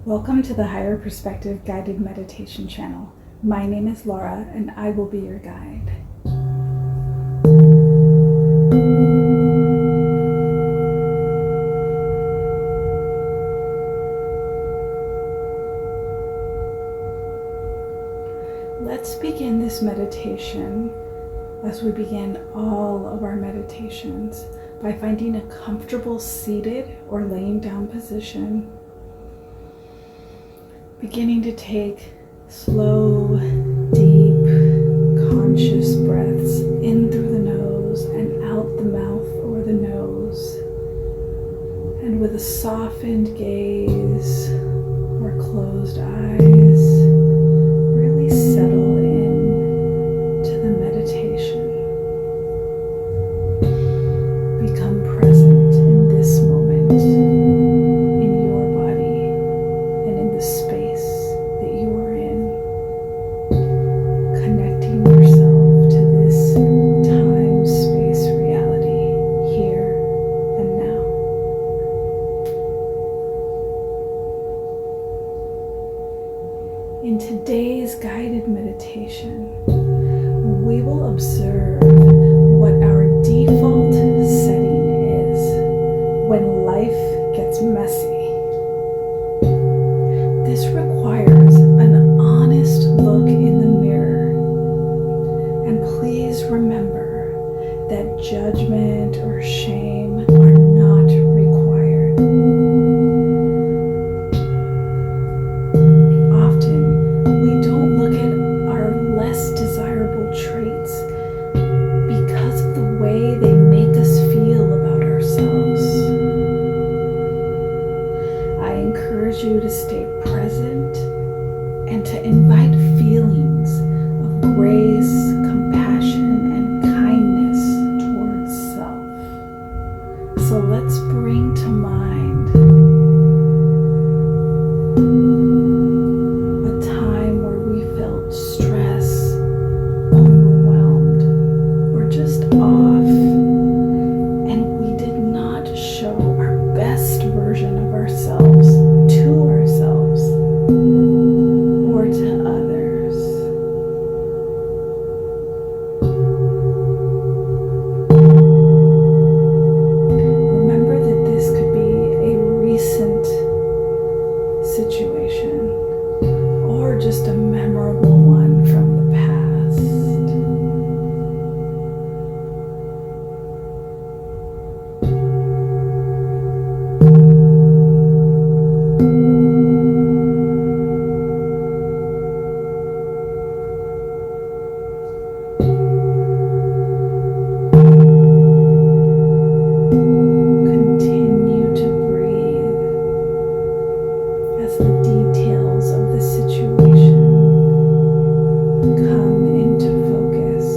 Welcome to the Higher Perspective Guided Meditation channel. My name is Laura and I will be your guide. Let's begin this meditation, as we begin all of our meditations, by finding a comfortable seated or laying down position. Beginning to take slow, deep, conscious breaths in through the nose and out the mouth or the nose. And with a softened gaze or closed eyes, really settle in to the meditation. Become present in this moment, in your body and in the space that you are in. Connecting yourself to this time, space, reality, here and now. In today's guided meditation, we will observe what our default setting is when life gets messy. This requires an honest look in the mirror. And please remember that judgment or shame are not required. Often, we don't look at our less desirable traits because of the way they make us feel about ourselves. I encourage you to stay present and to invite feelings of grace, compassion, and kindness towards self. So let's bring to mind a time where we felt stress, overwhelmed, or just off, and we did not show our best version of ourselves to ourselves or to others. Remember that this could be a recent situation or just a memorable one from the past. Continue to breathe as the details of the situation come into focus.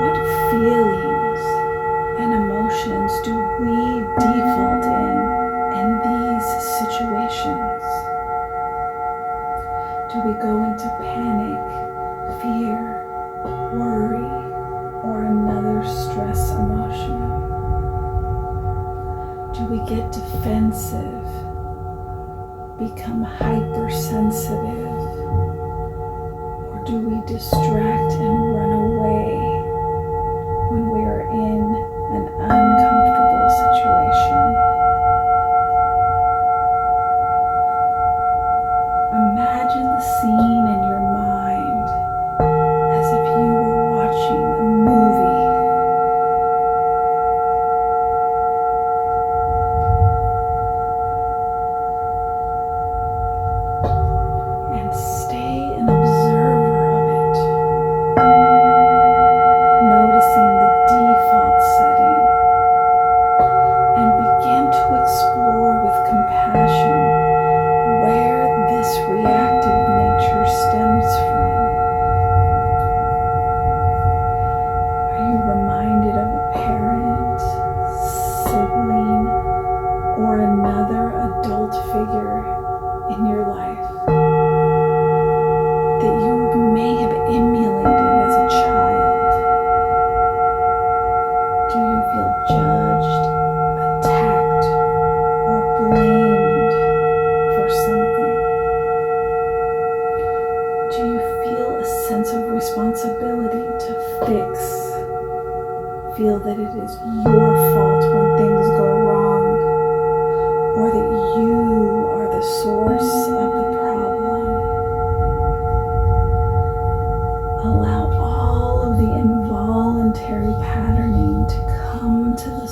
What feelings and emotions do we default in these situations? Do we go into panic, fear, worry, or another stress emotion? Do we get defensive, become hypersensitive? Or do we distract and run away when we are in an uncomfortable situation? Imagine the scene in your mind as if you were watching a movie. And stay an observer of it.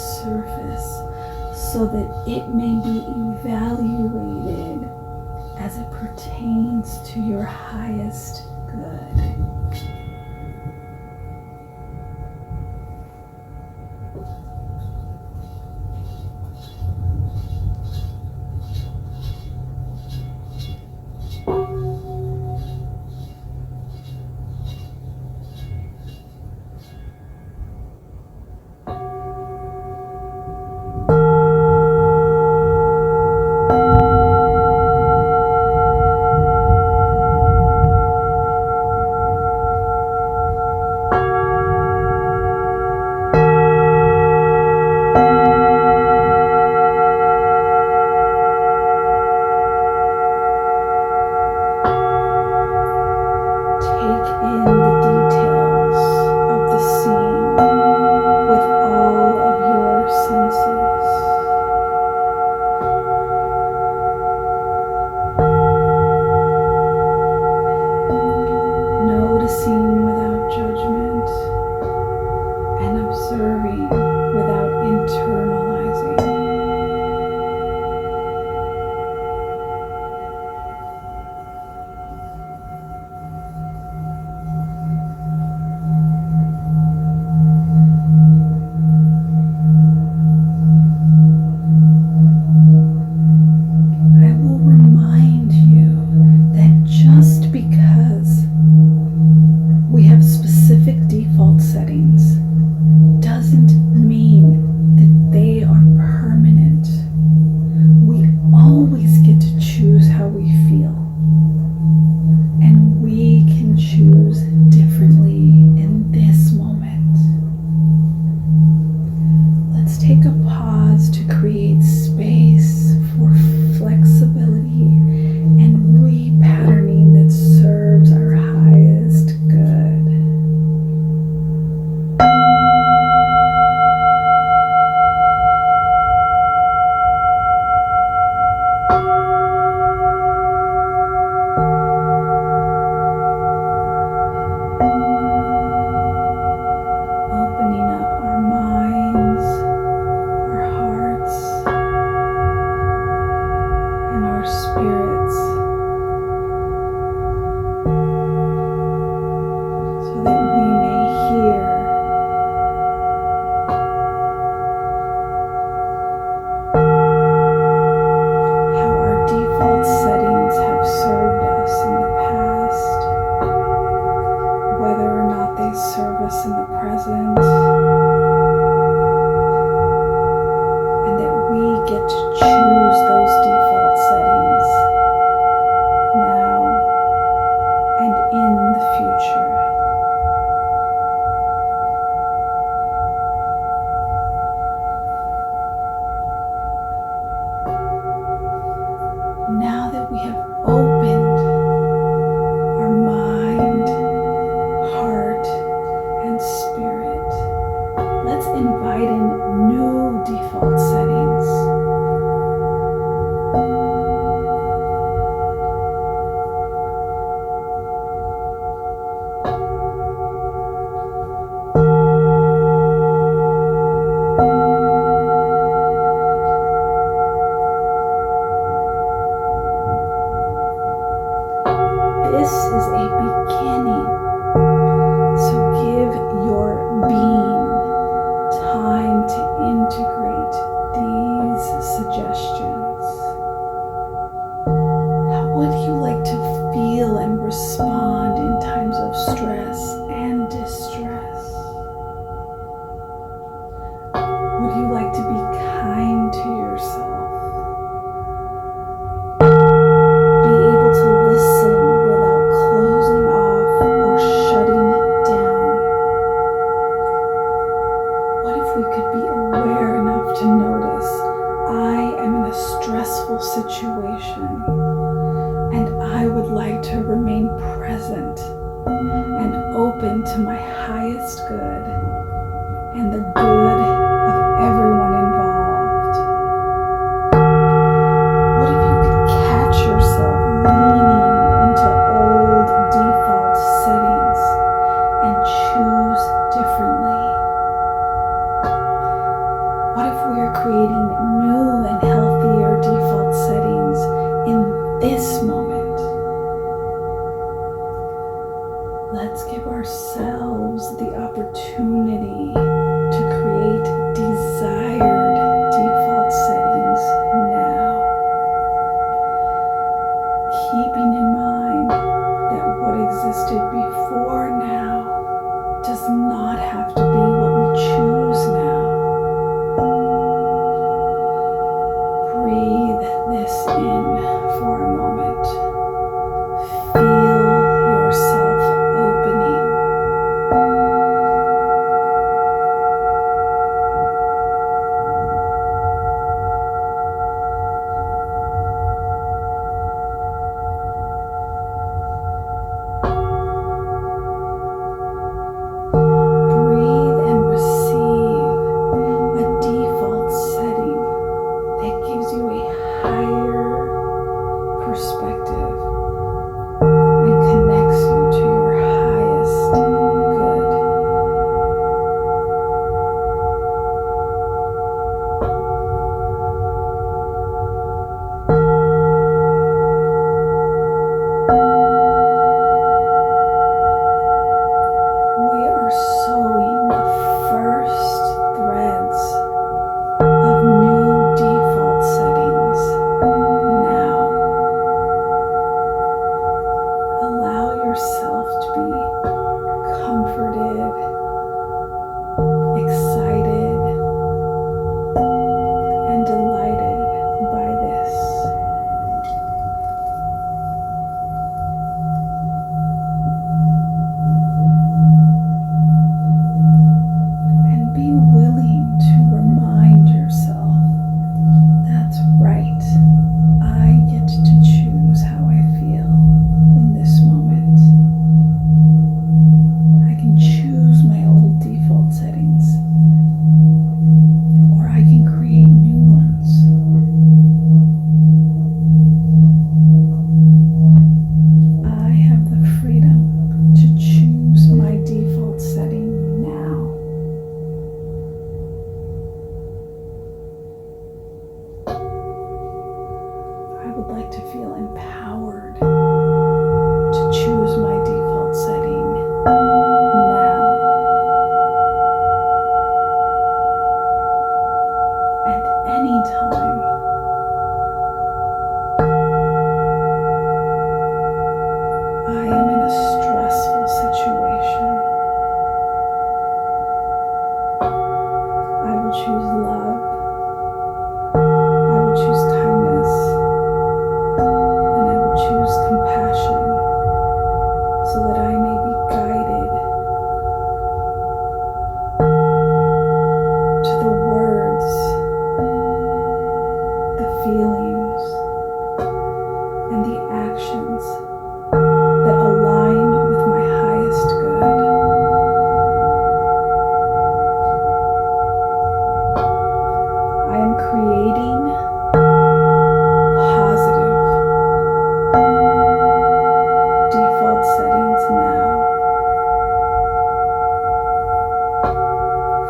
surface so that it may be evaluated as it pertains to your highest good. creating new and healthier default settings in this moment. Let's give ourselves the opportunity to create desired default settings now, keeping in mind that what existed before now does not have to be what we choose now. Breathe this in for a moment. Feel yourself opening. Breathe and receive a default setting that gives you a higher perspective and connects you to your highest good. We are sowing the first threads of new default settings now. Allow yourself to be comforted, excited, and delighted by this. And be willing to remind yourself, that's right, I get to choose how I feel in this moment. I can choose my old default settings, or I can create new ones. I have the freedom to choose my default setting now. I would like to feel empowered to choose my default setting now. And anytime. I am in a stressful situation, I will choose love. I will choose kindness, and I will choose compassion so that I may be guided to the words, the feelings, and the actions that align with my highest good. I am creating positive default settings now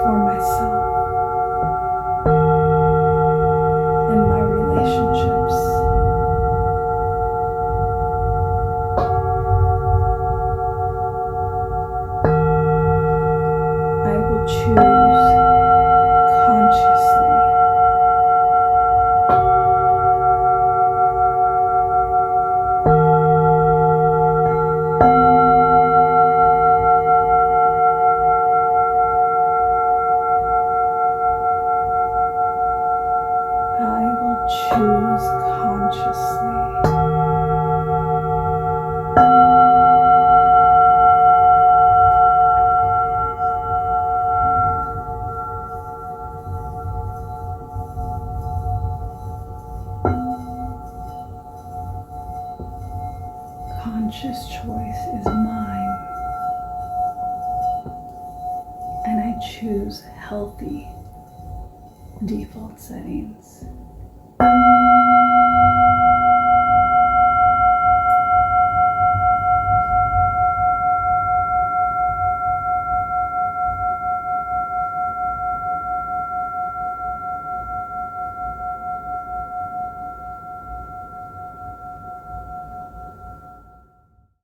for myself and my relationships. I will choose consciously. I will choose consciously. Conscious choice is mine, and I choose healthy default settings